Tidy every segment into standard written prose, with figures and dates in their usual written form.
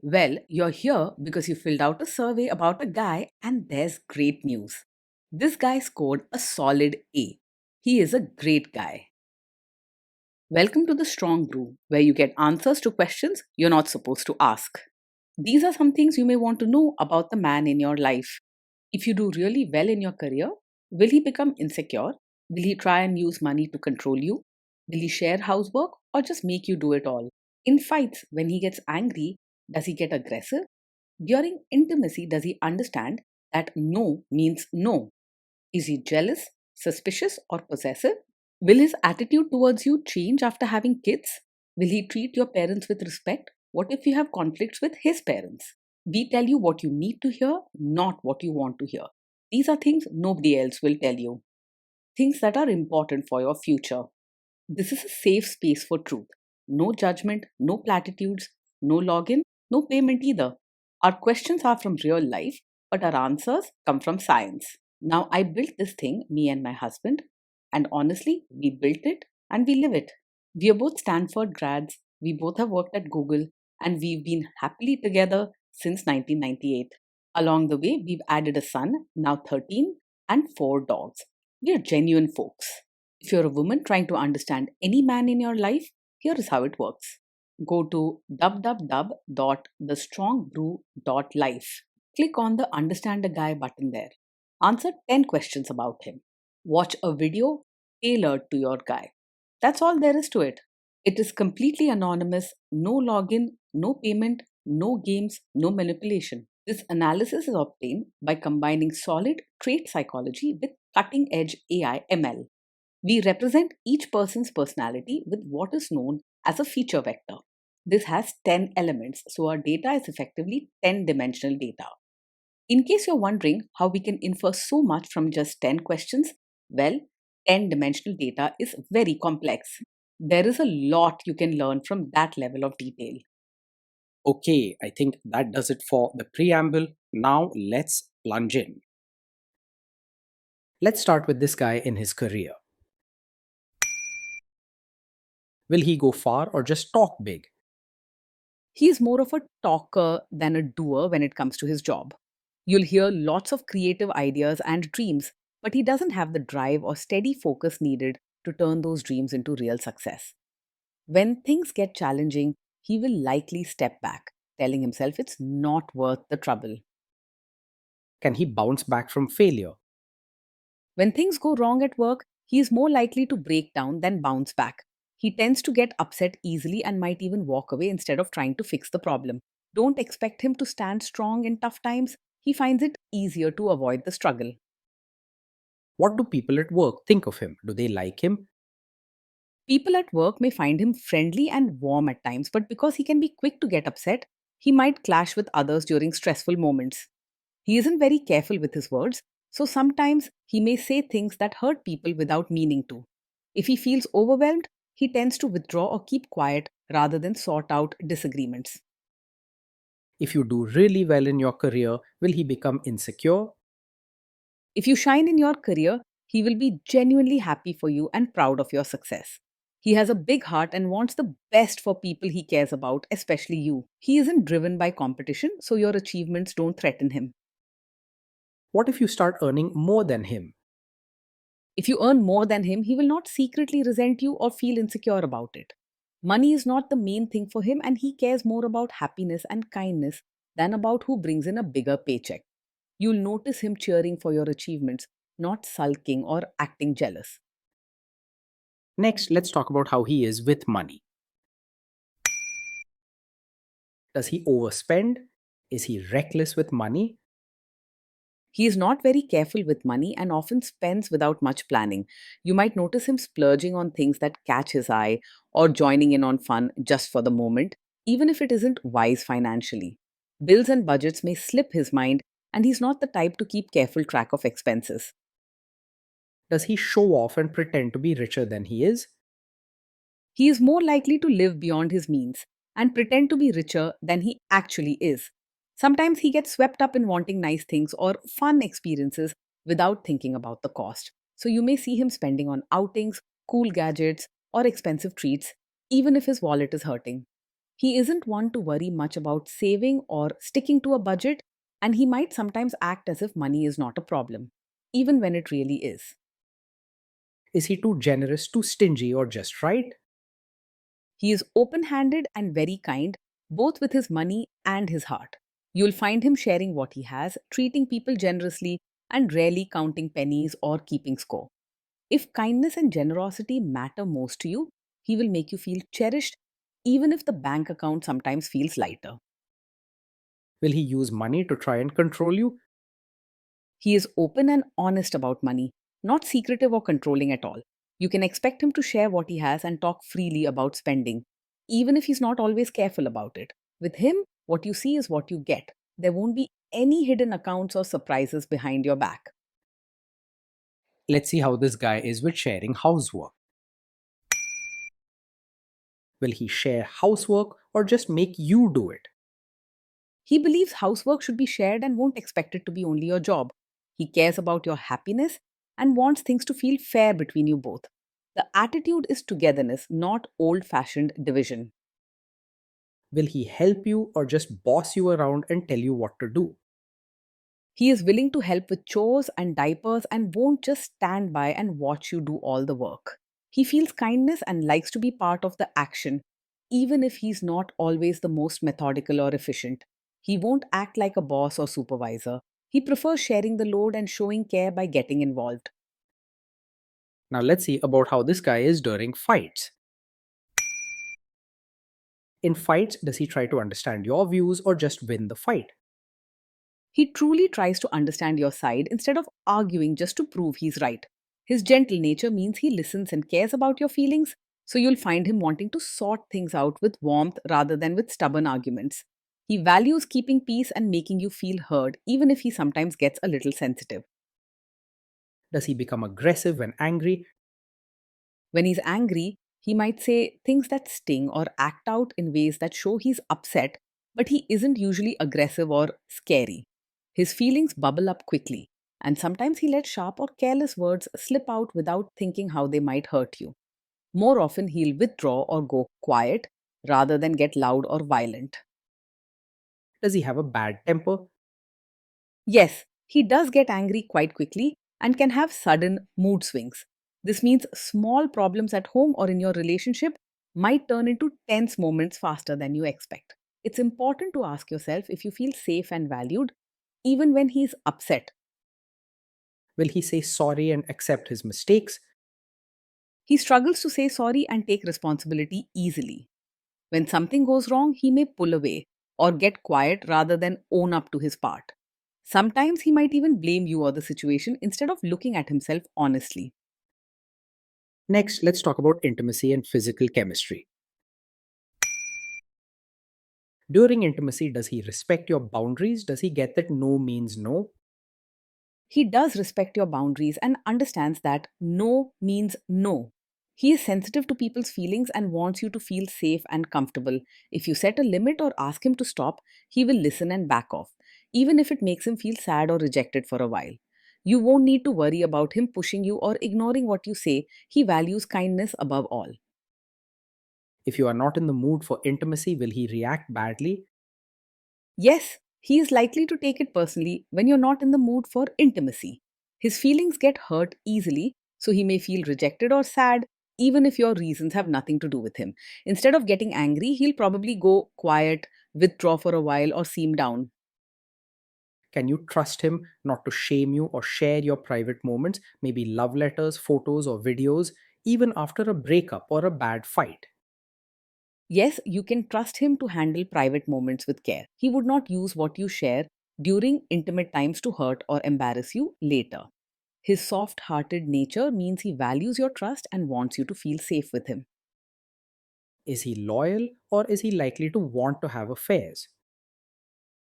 Well, you're here because you filled out a survey about a guy, and there's great news. This guy scored a solid A. He is a great guy. Welcome to the Strong Brew, where you get answers to questions you're not supposed to ask. These are some things you may want to know about the man in your life. If you do really well in your career, will he become insecure? Will he try and use money to control you? Will he share housework or just make you do it all? In fights, when he gets angry, does he get aggressive? During intimacy, does he understand that no means no? Is he jealous, suspicious, or possessive? Will his attitude towards you change after having kids? Will he treat your parents with respect? What if you have conflicts with his parents? We tell you what you need to hear, not what you want to hear. These are things nobody else will tell you, things that are important for your future. This is a safe space for truth. No judgment, no platitudes, no login, no payment either. Our questions are from real life, but our answers come from science. Now, I built this thing, me and my husband, and honestly, we built it and we live it. We are both Stanford grads, we both have worked at Google, and we've been happily together since 1998. Along the way, we've added a son, now 13, and four dogs. We are genuine folks. If you're a woman trying to understand any man in your life, here is how it works. Go to www.thestrongbrew.life. Click on the Understand a Guy button there. Answer 10 questions about him. Watch a video tailored to your guy. That's all there is to it. It is completely anonymous, no login, no payment, no games, no manipulation. This analysis is obtained by combining solid trait psychology with cutting edge AI ML. We represent each person's personality with what is known as a feature vector. This has 10 elements, so our data is effectively 10 dimensional data. In case you're wondering how we can infer so much from just 10 questions, well, 10 dimensional data is very complex. There is a lot you can learn from that level of detail. Okay, I think that does it for the preamble. Now let's plunge in. Let's start with this guy in his career. Will he go far or just talk big? He's more of a talker than a doer when it comes to his job. You'll hear lots of creative ideas and dreams, but he doesn't have the drive or steady focus needed to turn those dreams into real success. When things get challenging, he will likely step back, telling himself it's not worth the trouble. Can he bounce back from failure? When things go wrong at work, he is more likely to break down than bounce back. He tends to get upset easily and might even walk away instead of trying to fix the problem. Don't expect him to stand strong in tough times. He finds it easier to avoid the struggle. What do people at work think of him? Do they like him? People at work may find him friendly and warm at times, but because he can be quick to get upset, he might clash with others during stressful moments. He isn't very careful with his words, so sometimes he may say things that hurt people without meaning to. If he feels overwhelmed, he tends to withdraw or keep quiet rather than sort out disagreements. If you do really well in your career, will he become insecure? If you shine in your career, he will be genuinely happy for you and proud of your success. He has a big heart and wants the best for people he cares about, especially you. He isn't driven by competition, so your achievements don't threaten him. What if you start earning more than him? If you earn more than him, he will not secretly resent you or feel insecure about it. Money is not the main thing for him, and he cares more about happiness and kindness than about who brings in a bigger paycheck. You'll notice him cheering for your achievements, not sulking or acting jealous. Next, let's talk about how he is with money. Does he overspend? Is he reckless with money? He is not very careful with money and often spends without much planning. You might notice him splurging on things that catch his eye or joining in on fun just for the moment, even if it isn't wise financially. Bills and budgets may slip his mind, and he's not the type to keep careful track of expenses. Does he show off and pretend to be richer than he is? He is more likely to live beyond his means and pretend to be richer than he actually is. Sometimes he gets swept up in wanting nice things or fun experiences without thinking about the cost. So you may see him spending on outings, cool gadgets, or expensive treats, even if his wallet is hurting. He isn't one to worry much about saving or sticking to a budget, and he might sometimes act as if money is not a problem, even when it really is. Is he too generous, too stingy, or just right? He is open handed and very kind, both with his money and his heart. You'll find him sharing what he has, treating people generously, and rarely counting pennies or keeping score. If kindness and generosity matter most to you, he will make you feel cherished, even if the bank account sometimes feels lighter. Will he use money to try and control you? He is open and honest about money, not secretive or controlling at all. You can expect him to share what he has and talk freely about spending, even if he's not always careful about it. With him, what you see is what you get. There won't be any hidden accounts or surprises behind your back. Let's see how this guy is with sharing housework. Will he share housework or just make you do it? He believes housework should be shared and won't expect it to be only your job. He cares about your happiness and wants things to feel fair between you both. The attitude is togetherness, not old fashioned division. Will he help you or just boss you around and tell you what to do? He is willing to help with chores and diapers and won't just stand by and watch you do all the work. He feels kindness and likes to be part of the action, even if he's not always the most methodical or efficient. He won't act like a boss or supervisor. He prefers sharing the load and showing care by getting involved. Now let's see about how this guy is during fights. In fights, does he try to understand your views or just win the fight? He truly tries to understand your side instead of arguing just to prove he's right. His gentle nature means he listens and cares about your feelings, so you'll find him wanting to sort things out with warmth rather than with stubborn arguments. He values keeping peace and making you feel heard, even if he sometimes gets a little sensitive. Does he become aggressive when angry? When he's angry, he might say things that sting or act out in ways that show he's upset, but he isn't usually aggressive or scary. His feelings bubble up quickly, and sometimes he lets sharp or careless words slip out without thinking how they might hurt you. More often, he'll withdraw or go quiet rather than get loud or violent. Does he have a bad temper? Yes, he does get angry quite quickly and can have sudden mood swings. This means small problems at home or in your relationship might turn into tense moments faster than you expect. It's important to ask yourself if you feel safe and valued, even when he's upset. Will he say sorry and accept his mistakes? He struggles to say sorry and take responsibility easily. When something goes wrong, he may pull away or get quiet rather than own up to his part. Sometimes he might even blame you or the situation instead of looking at himself honestly. Next, let's talk about intimacy and physical chemistry. During intimacy, does he respect your boundaries? Does he get that no means no? He does respect your boundaries and understands that no means no. He is sensitive to people's feelings and wants you to feel safe and comfortable. If you set a limit or ask him to stop, he will listen and back off, even if it makes him feel sad or rejected for a while. You won't need to worry about him pushing you or ignoring what you say. He values kindness above all. If you are not in the mood for intimacy, will he react badly? Yes, he is likely to take it personally when you're not in the mood for intimacy. His feelings get hurt easily, so he may feel rejected or sad, even if your reasons have nothing to do with him. Instead of getting angry, he'll probably go quiet, withdraw for a while, or seem down. Can you trust him not to shame you or share your private moments, maybe love letters, photos, or videos, even after a breakup or a bad fight? Yes, you can trust him to handle private moments with care. He would not use what you share during intimate times to hurt or embarrass you later. His soft hearted nature means he values your trust and wants you to feel safe with him. Is he loyal or is he likely to want to have affairs?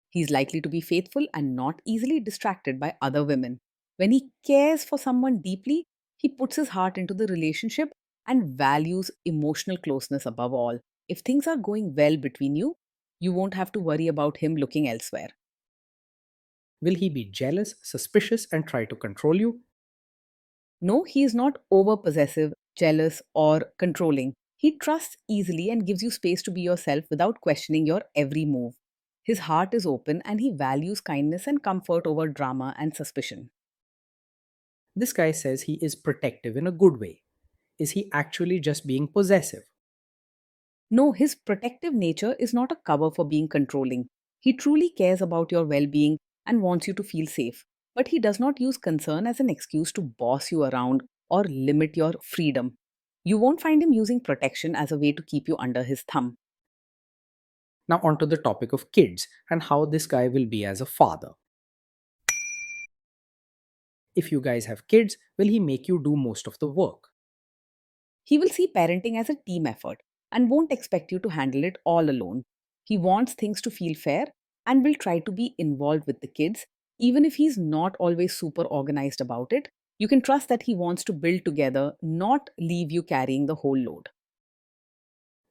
He's likely to be faithful and not easily distracted by other women. When he cares for someone deeply, he puts his heart into the relationship and values emotional closeness above all. If things are going well between you, you won't have to worry about him looking elsewhere. Will he be jealous, suspicious, and try to control you? No, he is not over possessive, jealous, or controlling. He trusts easily and gives you space to be yourself without questioning your every move. His heart is open and he values kindness and comfort over drama and suspicion. This guy says he is protective in a good way. Is he actually just being possessive? No, his protective nature is not a cover for being controlling. He truly cares about your well being and wants you to feel safe. But he does not use concern as an excuse to boss you around or limit your freedom. You won't find him using protection as a way to keep you under his thumb. Now, onto the topic of kids and how this guy will be as a father. If you guys have kids, will he make you do most of the work? He will see parenting as a team effort and won't expect you to handle it all alone. He wants things to feel fair and will try to be involved with the kids, even if he's not always super organized about it. You can trust that he wants to build together, not leave you carrying the whole load.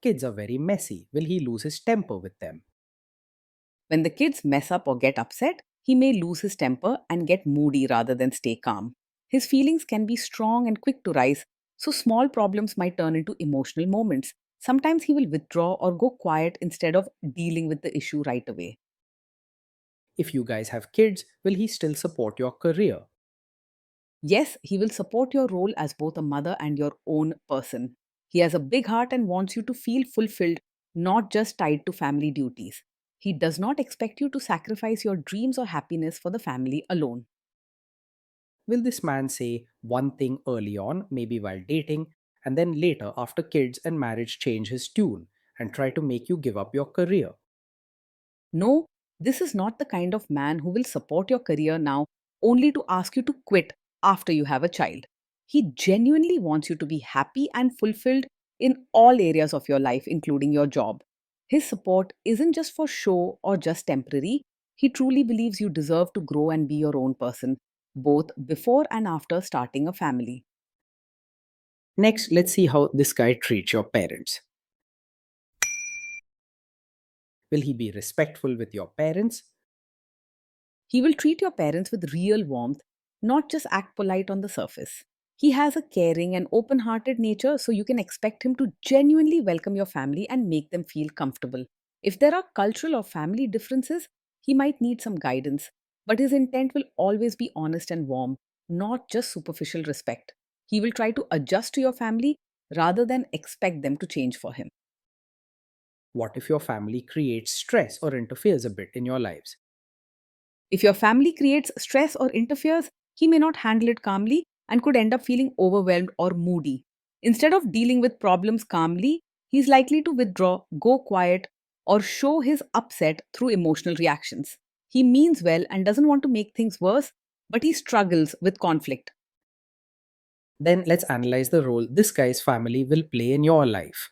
Kids are very messy. Will he lose his temper with them? When the kids mess up or get upset, he may lose his temper and get moody rather than stay calm. His feelings can be strong and quick to rise, so small problems might turn into emotional moments. Sometimes he will withdraw or go quiet instead of dealing with the issue right away. If you guys have kids, will he still support your career? Yes, he will support your role as both a mother and your own person. He has a big heart and wants you to feel fulfilled, not just tied to family duties. He does not expect you to sacrifice your dreams or happiness for the family alone. Will this man say one thing early on, maybe while dating, and then later, after kids and marriage, change his tune and try to make you give up your career? No, this is not the kind of man who will support your career now only to ask you to quit after you have a child. He genuinely wants you to be happy and fulfilled in all areas of your life, including your job. His support isn't just for show or just temporary. He truly believes you deserve to grow and be your own person, both before and after starting a family. Next, let's see how this guy treats your parents. Will he be respectful with your parents? He will treat your parents with real warmth, not just act polite on the surface. He has a caring and open hearted nature, so you can expect him to genuinely welcome your family and make them feel comfortable. If there are cultural or family differences, he might need some guidance, but his intent will always be honest and warm, not just superficial respect. He will try to adjust to your family rather than expect them to change for him. What if your family creates stress or interferes a bit in your lives? If your family creates stress or interferes, he may not handle it calmly and could end up feeling overwhelmed or moody. Instead of dealing with problems calmly, he is likely to withdraw, go quiet, or show his upset through emotional reactions. He means well and doesn't want to make things worse, but he struggles with conflict. Then let's analyze the role this guy's family will play in your life.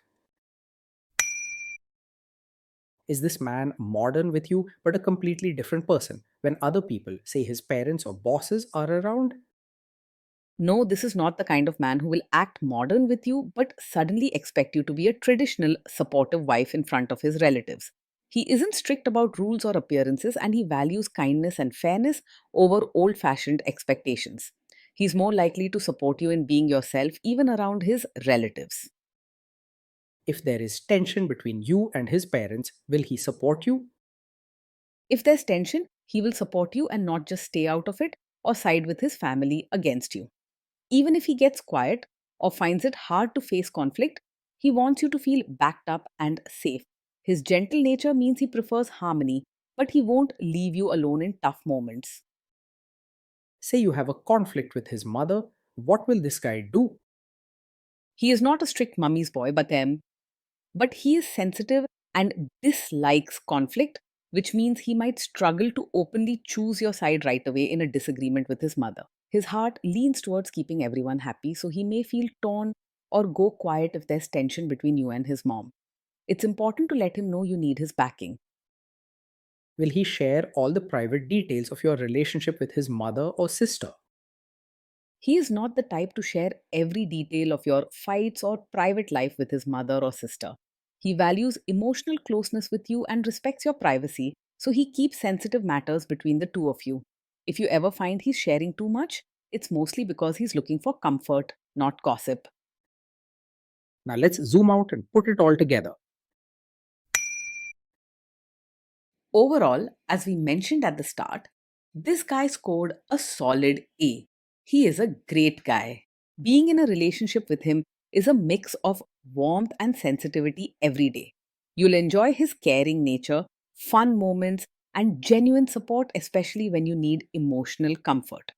Is this man modern with you but a completely different person when other people, say his parents or bosses, are around? No, this is not the kind of man who will act modern with you, but suddenly expect you to be a traditional, supportive wife in front of his relatives. He isn't strict about rules or appearances, and he values kindness and fairness over old fashioned expectations. He's more likely to support you in being yourself, even around his relatives. If there is tension between you and his parents, will he support you? If there's tension, he will support you and not just stay out of it or side with his family against you. Even if he gets quiet or finds it hard to face conflict, he wants you to feel backed up and safe. His gentle nature means he prefers harmony, but he won't leave you alone in tough moments. Say you have a conflict with his mother, what will this guy do? He is not a strict mummy's boy, but he is sensitive and dislikes conflict, which means he might struggle to openly choose your side right away in a disagreement with his mother. His heart leans towards keeping everyone happy, so he may feel torn or go quiet if there's tension between you and his mom. It's important to let him know you need his backing. Will he share all the private details of your relationship with his mother or sister? He is not the type to share every detail of your fights or private life with his mother or sister. He values emotional closeness with you and respects your privacy, so he keeps sensitive matters between the two of you. If you ever find he's sharing too much, it's mostly because he's looking for comfort, not gossip. Now let's zoom out and put it all together. Overall, as we mentioned at the start, this guy scored a solid A. He is a great guy. Being in a relationship with him is a mix of warmth and sensitivity every day. You'll enjoy his caring nature, fun moments, and genuine support, especially when you need emotional comfort.